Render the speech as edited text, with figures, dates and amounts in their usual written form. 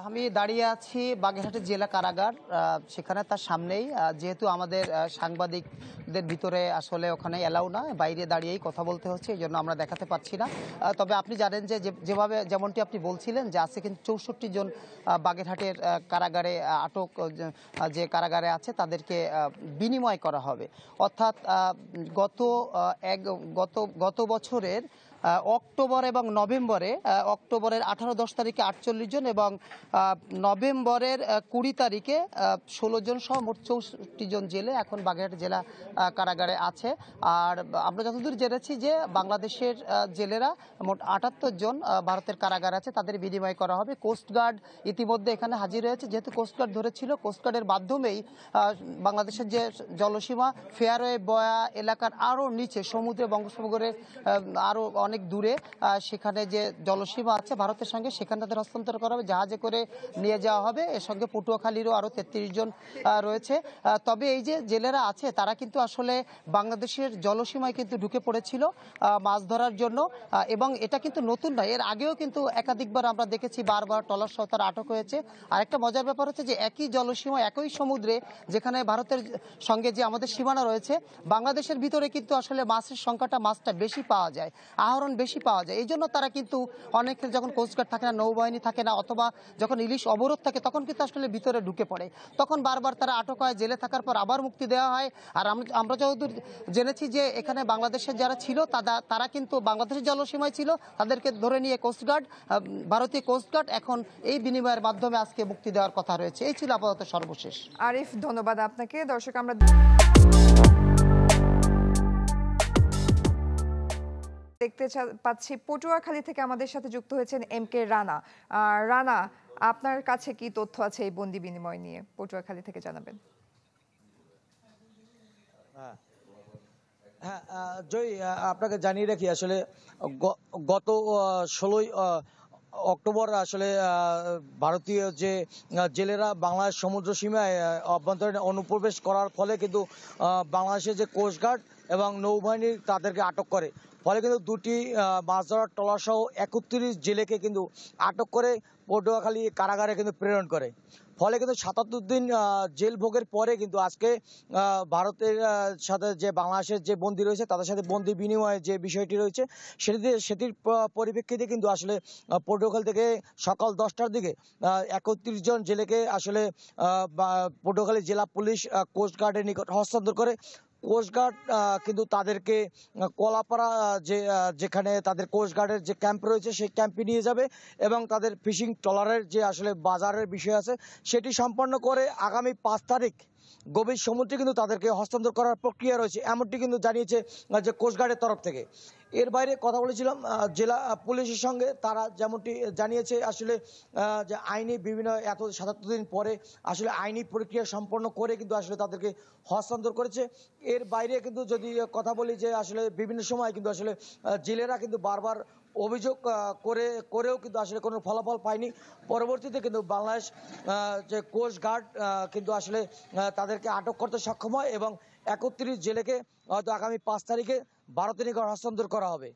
আমি দাঁড়িয়ে আছি বাগেরহাটের জেলা কারাগার, সেখানে তার সামনেই। যেহেতু আমাদের সাংবাদিকদের ভিতরে আসলে ওখানে এলাও না, বাইরে দাঁড়িয়েই কথা বলতে হচ্ছে, এই জন্য আমরা দেখাতে পারছি না। তবে আপনি জানেন যে যেভাবে যেমনটি আপনি বলছিলেন যে আছে কিন্তু 64 জন বাগেরহাটের কারাগারে আটক, যে কারাগারে আছে তাদেরকে বিনিময় করা হবে। অর্থাৎ গত গত বছরের অক্টোবর এবং নভেম্বরে, অক্টোবরের 18-10 তারিখে 48 জন এবং নভেম্বরের 20 তারিখে 16 জন সহ মোট 64 জন জেলে এখন বাগেরহাট জেলা কারাগারে আছে। আর আমরা যতদূর জেনেছি যে বাংলাদেশের জেলেরা মোট 78 জন ভারতের কারাগারে আছে, তাদের বিনিময় করা হবে। কোস্টগার্ড ইতিমধ্যে এখানে হাজির হয়েছে। যেহেতু কোস্টগার্ড ধরেছিল, কোস্টগার্ডের মাধ্যমেই বাংলাদেশের যে জলসীমা ফেয়ারওয়ে বয়া এলাকার আরও নিচে সমুদ্রে, বঙ্গোপসাগরের আরও অনেক দূরে সেখানে যে জলসীমা আছে ভারতের সঙ্গে, সেখানে তাদের হস্তান্তর করা হবে, জাহাজে করে নিয়ে যাওয়া হবে। এর সঙ্গে পটুয়াখালীরও আরও 33 জন রয়েছে। তবে এই যে জেলেরা আছে তারা কিন্তু আসলে বাংলাদেশের জলসীমায় কিন্তু ঢুকে পড়েছিল মাছ ধরার জন্য, এবং এটা কিন্তু নতুন নয়, এর আগেও কিন্তু একাধিকবার আমরা দেখেছি বারবার ট্রলার সহ তারা আটক হয়েছে। আর একটা মজার ব্যাপার হচ্ছে যে একই জলসীমা একই সমুদ্রে যেখানে ভারতের সঙ্গে যে আমাদের সীমানা রয়েছে, বাংলাদেশের ভিতরে কিন্তু আসলে মাছের সংখ্যাটা, মাছটা বেশি পাওয়া যায়, আহরণ বেশি পাওয়া যায়। এই জন্য তারা কিন্তু অনেক, যখন কোস্টগার্ড থাকে না, নৌবাহিনী থাকে না, অথবা যখন ইলিশ অবরোধ থাকে, তখন কিন্তু আসলে ভিতরে ঢুকে পড়ে, তখন বারবার তারা আটক হয়, জেলে থাকার পর আবার মুক্তি দেওয়া হয়। আর আমরা যতদূর জেনেছি যে এখানে বাংলাদেশের যারা ছিল তারা কিন্তু বাংলাদেশের জলসীমায় ছিল, তাদেরকে ধরে নিয়ে কোস্টগার্ড, ভারতীয় কোস্টগার্ড এখন এই বিনিময়ের মাধ্যমে আজকে মুক্তি দেওয়ার কথা রয়েছে। এই ছিল আপাতত সর্বশেষ। আরিফ, ধন্যবাদ আপনাকে। দর্শক, আমরা দেখতে পাচ্ছি পটুয়াখালী থেকে আমাদের সাথে যুক্ত হয়েছেন MK রানা। রানা, আপনার কাছে কি তথ্য আছে এই বন্দি বিনিময় নিয়ে? পটুয়াখালী থেকে জানাবেন। হ্যাঁ জয়, আপনাকে জানিয়ে রাখি আসলে গত 16ই অক্টোবর আসলে ভারতীয় যে জেলেরা বাংলাদেশ সমুদ্র সীমায় অভ্যন্তরীণ অনুপ্রবেশ করার ফলে কিন্তু বাংলাদেশের যে কোস্টগার্ড এবং নৌবাহিনী তাদেরকে আটক করে। ফলে কিন্তু দুটি মাছ ধরার ট্রলার সহ 31 জেলেকে কিন্তু আটক করে পটুয়াখালী কারাগারে কিন্তু প্রেরণ করে। ফলে কিন্তু 77 দিন জেল ভোগের পরে কিন্তু আজকে ভারতের সাথে যে বাংলাদেশের যে বন্দী রয়েছে তাদের সাথে বন্দি বিনিময়ের যে বিষয়টি রয়েছে সেটির পরিপ্রেক্ষিতে কিন্তু আসলে পটুয়াখালী থেকে সকাল 10টার দিকে 31 জন জেলেকে আসলে পটুয়াখালী জেলা পুলিশ কোস্টগার্ডের নিকট হস্তান্তর করে। কোস্টগার্ড কিন্তু তাদেরকে কলাপাড়া যেখানে তাদের কোস্টগার্ডের যে ক্যাম্প রয়েছে সেই ক্যাম্পে নিয়ে যাবে এবং তাদের ফিশিং ট্রলারের যে আসলে বাজারের বিষয় আছে সেটি সম্পন্ন করে আগামী 5 তারিখ গভীর সমুদ্রে কিন্তু তাদেরকে হস্তান্তর করার প্রক্রিয়া রয়েছে, এমনটি কিন্তু জানিয়েছে যে কোস্টগার্ডের তরফ থেকে। এর বাইরে কথা বলেছিলাম জেলা পুলিশের সঙ্গে, তারা যেমনটি জানিয়েছে আসলে যে আইনি বিভিন্ন 77 দিন পরে আসলে আইনি প্রক্রিয়া সম্পন্ন করে কিন্তু আসলে তাদেরকে হস্তান্তর করেছে। এর বাইরে কিন্তু যদি কথা বলি যে আসলে বিভিন্ন সময় কিন্তু আসলে জেলেরা কিন্তু বারবার অভিযোগ করেও কিন্তু আসলে কোনো ফলাফল পায়নি। পরবর্তীতে কিন্তু বাংলাদেশ যে কোস্টগার্ড কিন্তু আসলে তাদেরকে আটক করতে সক্ষম হয় এবং 31 জেলেকে হয়তো আগামী 5 তারিখে ভারতের নিকট হস্তান্তর করা হবে।